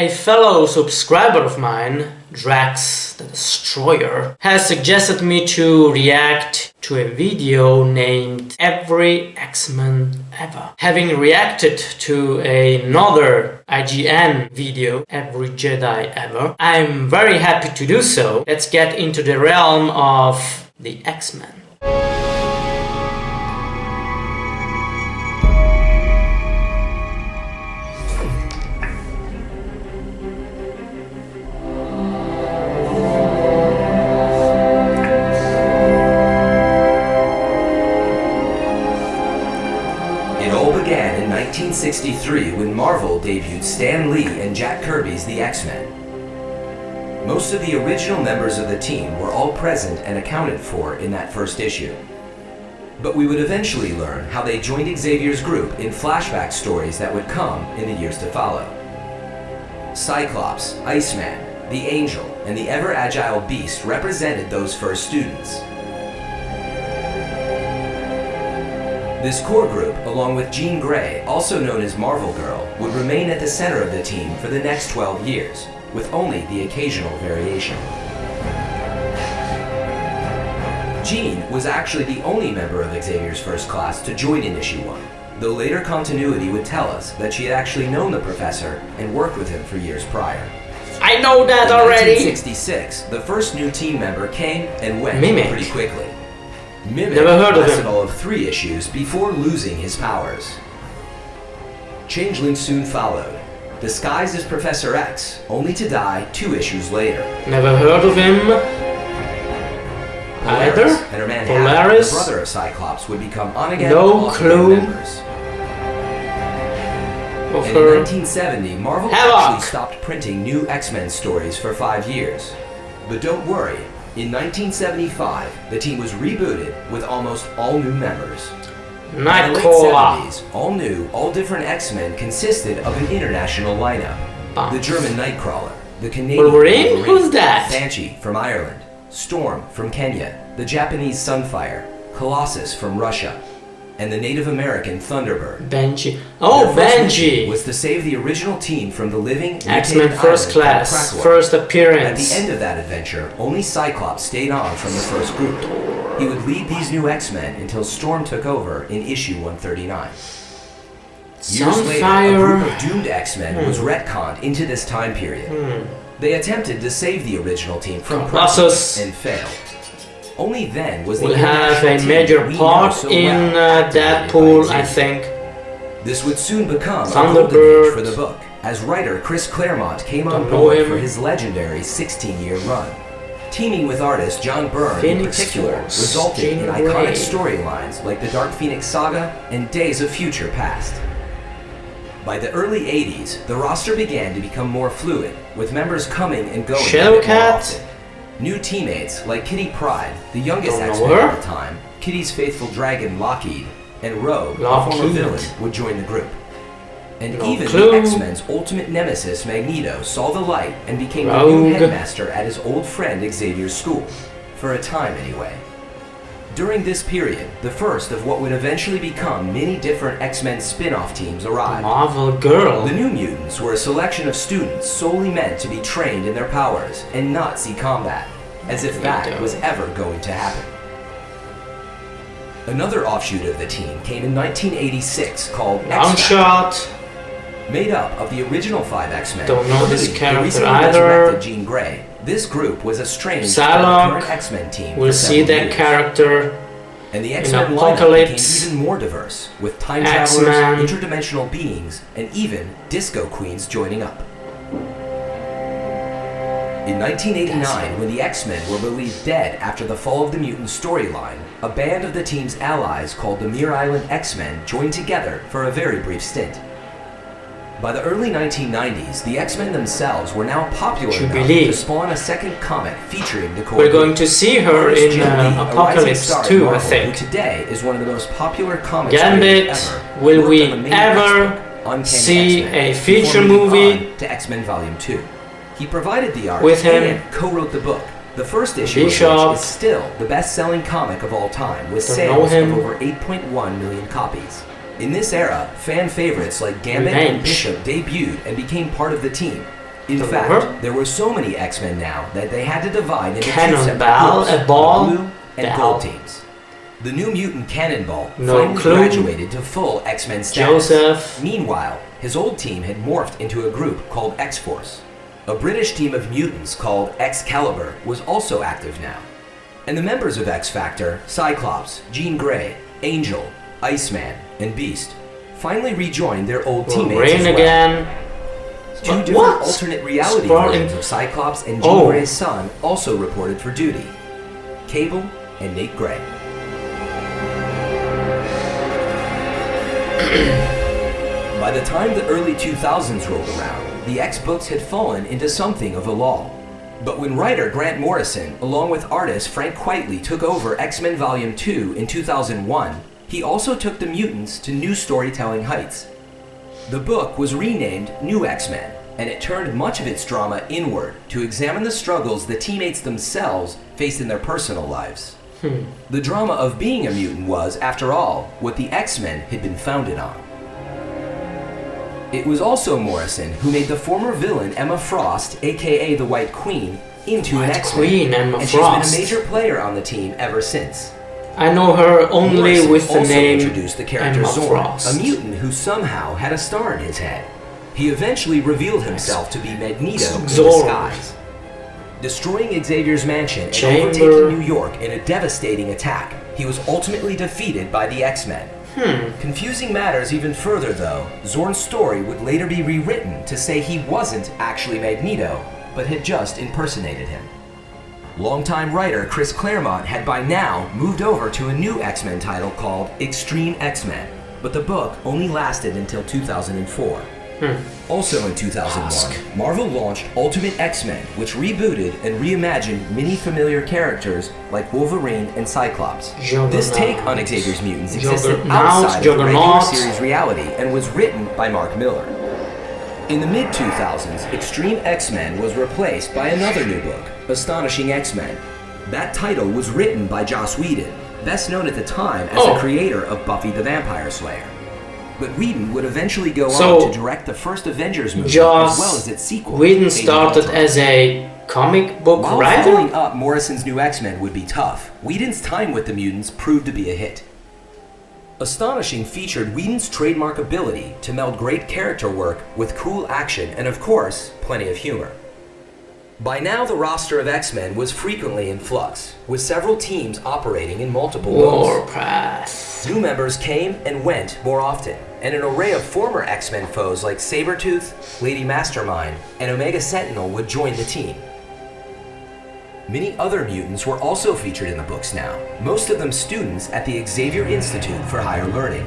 A fellow subscriber of mine, Drax The Destroyer, has suggested me to react to a video named Every X-Man Ever. Having reacted to another IGN video, Every Jedi Ever, I'm very happy to do so. Let's get into the realm of the X-Men. It all began in 1963 when Marvel debuted Stan Lee and Jack Kirby's The X-Men. Most of the original members of the team were all present and accounted for in that first issue. But we would eventually learn how they joined Xavier's group in flashback stories that would come in the years to follow. Cyclops, Iceman, the Angel, and the ever-agile Beast represented those first students. This core group, along with Jean Grey, also known as Marvel Girl, would remain at the center of the team for the next 12 years, with only the occasional variation. Jean was actually the only member of Xavier's first class to join in issue 1, though later continuity would tell us that she had actually known the Professor and worked with him for years prior. I know that in already! In 1966, the first new team member came and went pretty quickly. Mimic Never heard of lasted him. all of 3 issues before losing his powers. Changeling soon followed, disguised as Professor X, only to die 2 issues later. Never heard of him either. And her man Polaris? the brother of Cyclops, would become on-again, No off-again clue. members. Of And in her. 1970, Marvel Havoc. actually stopped printing new X-Men stories for 5 years. But don't worry, in 1975, the team was rebooted with almost all new members. In the late Nightcrawler. 70s, all new, all different X-Men consisted of an international lineup. The German Nightcrawler, the Canadian Wolverine? Who's that? Banshee from Ireland, Storm from Kenya, the Japanese Sunfire, Colossus from Russia, and the Native American Thunderbird. Banshee. Oh, Their first Banshee! mission was to save the original team from the living X-Men mutated First island Class, called Krakoa. first At appearance. the end of that adventure, only Cyclops stayed on from the first group. He would lead these new X-Men until Storm took over in issue 139. Years later, a group of doomed X-Men was retconned into this time period. They attempted to save the original team from Colossus. Krakoa and failed. Only then was the Will have international a team major we know part so in well activated by Deadpool, I Xavier. think. This would soon become a Thunderbird. golden age for the book, as writer Chris Claremont came on Don't know board him. for his legendary 16-year run. Teaming with artist John Byrne in Phoenix particular Force, resulted Jean in Grey. iconic storylines like the Dark Phoenix Saga and Days of Future Past. By the early 80s, the roster began to become more fluid, with members coming and going a bit more Shadowcat? often. New teammates like Kitty Pryde, the youngest Don't know X-Men her. at the time, Kitty's faithful dragon Lockheed, and Rogue, a former Lockheed. villain, would join the group. And No even clue. the X-Men's ultimate nemesis, Magneto, saw the light and became the Rogue. new headmaster at his old friend Xavier's school. For a time, anyway. During this period, the first of what would eventually become many different X-Men spin-off teams arrived. Marvel Girl. The New Mutants were a selection of students solely meant to be trained in their powers and not see combat, as if that was ever going to happen. Another offshoot of the team came in 1986 called X-Factor. Longshot. Made up of the original 5 X-Men, Don't know this including the character recently either. resurrected Jean Grey, this group was estranged from the Psylocke. current X-Men team We'll for see several that years. character. And the X-Men lineup Apocalypse. became even more diverse, with time X-Men. travelers, interdimensional beings, and even disco queens joining up. In 1989, when the X-Men were believed dead after the Fall of the Mutants storyline, a band of the team's allies called the Muir Island X-Men joined together for a very brief stint. By the early 1990s, the X-Men themselves were now popular enough to spawn a second comic featuring the core We're group. going to see her Artist in Jim Lee, a rising Apocalypse star at too, I Marvel, think. who today is one of the most popular comics Gambit, creators ever, will worked we on the main ever X-book, Uncanny see X-Men, a before feature moving movie on to X-Men Volume 2. He provided the art with him? and co-wrote the book. The first issue Bishop. of which is still the best-selling comic of all time, with Don't sales know him. of over 8.1 million copies. In this era, fan favorites like Gambit Revenge. and Bishop debuted and became part of the team, In Remember? fact, there were so many X-Men now that they had to divide into two Cannonball, separate groups, a ball, the blue and ball. gold teams. The New Mutant Cannonball No finally clue. graduated to full X-Men status. Joseph. Meanwhile, his old team had morphed into a group called X-Force. A British team of mutants called Excalibur was also active now. And the members of X-Factor, Cyclops, Jean Grey, Angel, Iceman, and Beast, finally rejoined their old teammates as Rain well. again. Two different What? alternate reality Sparling. versions of Cyclops and Jean Oh. Grey's son also reported for duty. Cable and Nate Gray. By the time the early 2000s rolled around, the X-books had fallen into something of a lull. But when writer Grant Morrison, along with artist Frank Quitely, took over X-Men Volume 2 in 2001, he also took the mutants to new storytelling heights. The book was renamed New X-Men, and it turned much of its drama inward to examine the struggles the teammates themselves faced in their personal lives. The drama of being a mutant was, after all, what the X-Men had been founded on. It was also Morrison who made the former villain Emma Frost, aka the White Queen, into an White X-Men, Queen, Emma and Frost. she's been a major player on the team ever since. I know her only Morrison with the also name introduced the character Emma Zorn, Frost. a mutant who somehow had a star in his head. He eventually revealed himself to be Magneto in Zorn. disguise. Destroying Xavier's mansion and Chamber. overtaking New York in a devastating attack, he was ultimately defeated by the X-Men. Confusing matters even further though, Zorn's story would later be rewritten to say he wasn't actually Magneto, but had just impersonated him. Longtime writer Chris Claremont had by now moved over to a new X-Men title called Extreme X-Men, but the book only lasted until 2004. Also in 2001, Marvel launched Ultimate X-Men, which rebooted and reimagined many familiar characters like Wolverine and Cyclops. Juggernaut. This take on Xavier's mutants existed Juggernaut, outside of the regular Juggernaut. series reality and was written by Mark Miller. In the mid-2000s, Extreme X-Men was replaced by another new book, Astonishing X-Men. That title was written by Joss Whedon, best known at the time as the creator of Buffy the Vampire Slayer. But Whedon would eventually go on to direct the first Avengers movie as well as its sequel. Whedon Age of started Ultron. as a comic book While writer? following up Morrison's new X-Men would be tough, Whedon's time with the mutants proved to be a hit. Astonishing featured Whedon's trademark ability to meld great character work with cool action and, of course, plenty of humor. By now, the roster of X-Men was frequently in flux, with several teams operating in multiple modes. Warpath. New members came and went more often, and an array of former X-Men foes like Sabretooth, Lady Mastermind, and Omega Sentinel would join the team. Many other mutants were also featured in the books now, most of them students at the Xavier Institute for Higher Learning.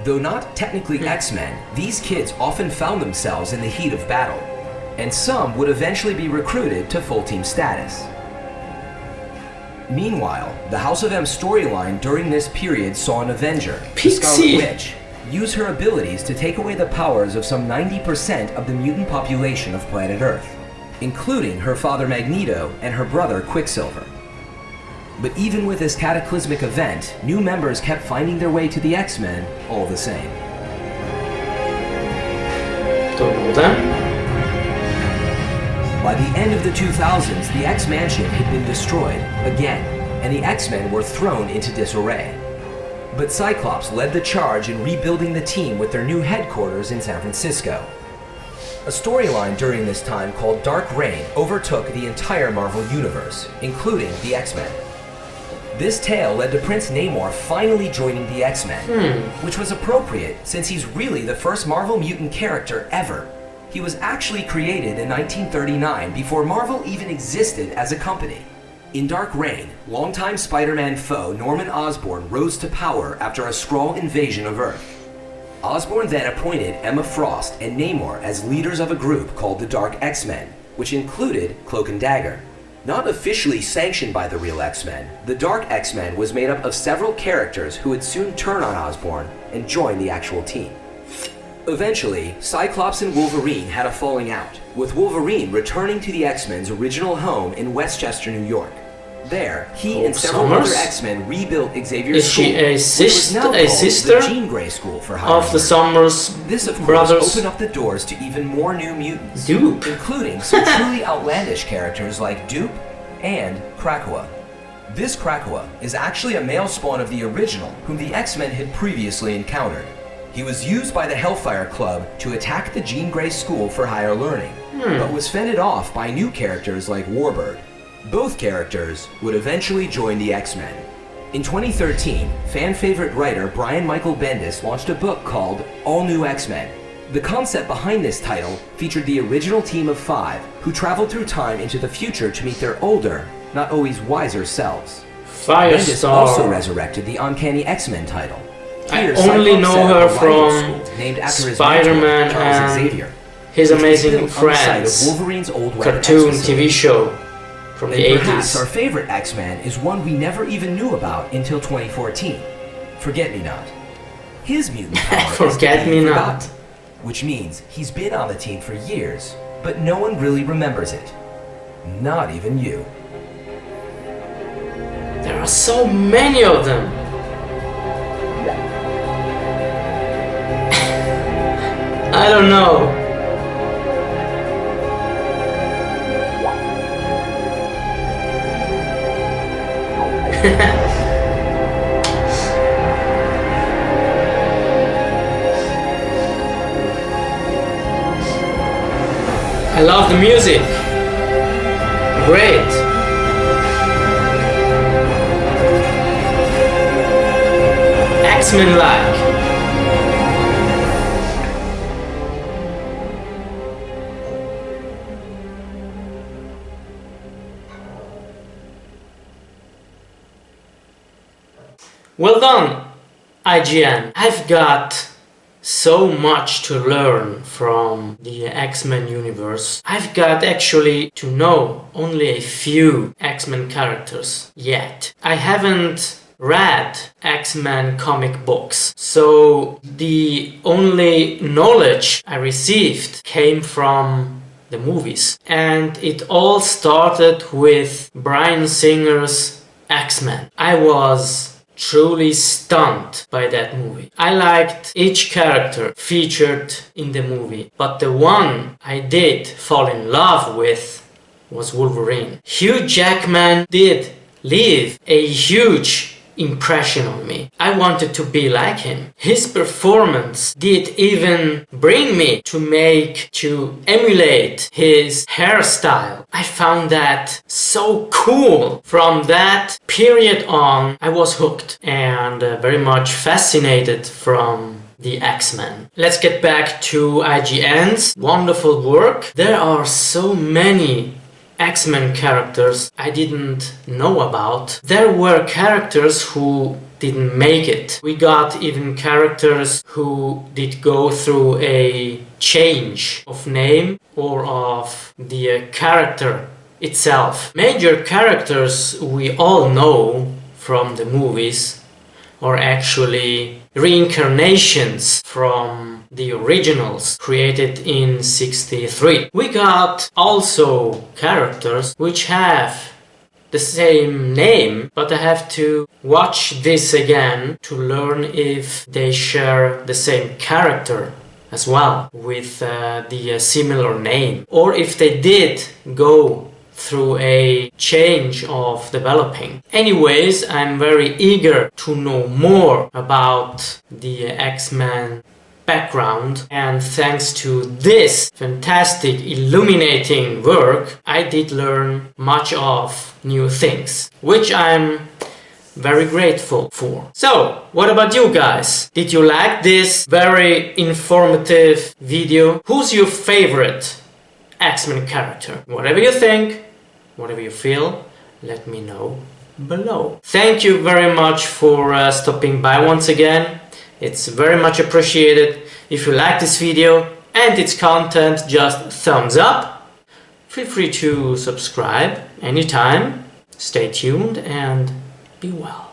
Though not technically X-Men, these kids often found themselves in the heat of battle, and some would eventually be recruited to full-team status. Meanwhile, the House of M storyline during this period saw an Avenger, the Scarlet Pixie. Witch, use her abilities to take away the powers of some 90% of the mutant population of planet Earth, including her father Magneto and her brother Quicksilver. But even with this cataclysmic event, new members kept finding their way to the X-Men all the same. Don't know them. By the end of the 2000s, the X-Mansion had been destroyed again, and the X-Men were thrown into disarray. But Cyclops led the charge in rebuilding the team with their new headquarters in San Francisco. A storyline during this time called Dark Reign overtook the entire Marvel Universe, including the X-Men. This tale led to Prince Namor finally joining the X-Men, which was appropriate since he's really the first Marvel mutant character ever. He was actually created in 1939 before Marvel even existed as a company. In Dark Reign, longtime Spider-Man foe Norman Osborn rose to power after a Skrull invasion of Earth. Osborn then appointed Emma Frost and Namor as leaders of a group called the Dark X-Men, which included Cloak and Dagger. Not officially sanctioned by the real X-Men, the Dark X-Men was made up of several characters who would soon turn on Osborn and join the actual team. Eventually, Cyclops and Wolverine had a falling out, with Wolverine returning to the X-Men's original home in Westchester, New York. There, he Hope and several Summers? other X-Men rebuilt Xavier's Is school, she a, which was now called sister the Jean Grey School for Higher of the Learning. Summers This, of course, brothers? opened up the doors to even more new mutants, Dupe. including some truly outlandish characters like Dupe and Krakoa. This Krakoa is actually a male spawn of the original, whom the X-Men had previously encountered. He was used by the Hellfire Club to attack the Jean Grey School for Higher Learning, but was fended off by new characters like Warbird. Both characters would eventually join the X-Men. In 2013, fan-favorite writer Brian Michael Bendis launched a book called All New X-Men. The concept behind this title featured the original team of 5 who traveled through time into the future to meet their older, not always wiser selves. Bendis also Firestar. resurrected the Uncanny X-Men title. I Here, only Cyclops know set her up a rival from school named after his Spider-Man mentor, Charles and Xavier, His which was Amazing built on the site of Friends Wolverine's old Weapon X cartoon facility. TV show from the And perhaps our 80s. favorite X-Man is one we never even knew about until 2014. Forget-Me-Not. His mutant power is to be Forget-Me-Not. forgotten, which means he's been on the team for years, but no one really remembers it. Not even you. There are so many of them. I don't know. I love the music. Great. X-Men like. Well done, IGN. I've got so much to learn from the X-Men universe. I've got actually to know only a few X-Men characters yet. I haven't read X-Men comic books, so the only knowledge I received came from the movies. And it all started with Bryan Singer's X-Men. I was truly stunned by that movie. I liked each character featured in the movie, but the one I did fall in love with was Wolverine. Hugh Jackman did leave a huge impression on me. I wanted to be like him. His performance did even bring me to emulate his hairstyle. I found that so cool. From that period on, I was hooked and very much fascinated from the X-Men. Let's get back to IGN's wonderful work. There are so many X-Men characters I didn't know about. There were characters who didn't make it. We got even characters who did go through a change of name or of the character itself. Major characters we all know from the movies are actually reincarnations from the originals created in '63. We got also characters which have the same name, but I have to watch this again to learn if they share the same character as well with the similar name, or if they did go through a change of developing. Anyways, I'm very eager to know more about the X-Men background, and thanks to this fantastic illuminating work, I did learn much of new things, which I'm very grateful for. So, what about you guys? Did you like this very informative video? Who's your favorite X-Men character? Whatever you think, whatever you feel, let me know below. Thank you very much for stopping by once again. It's very much appreciated. If you like this video and its content, just thumbs up. Feel free to subscribe anytime. Stay tuned and be well.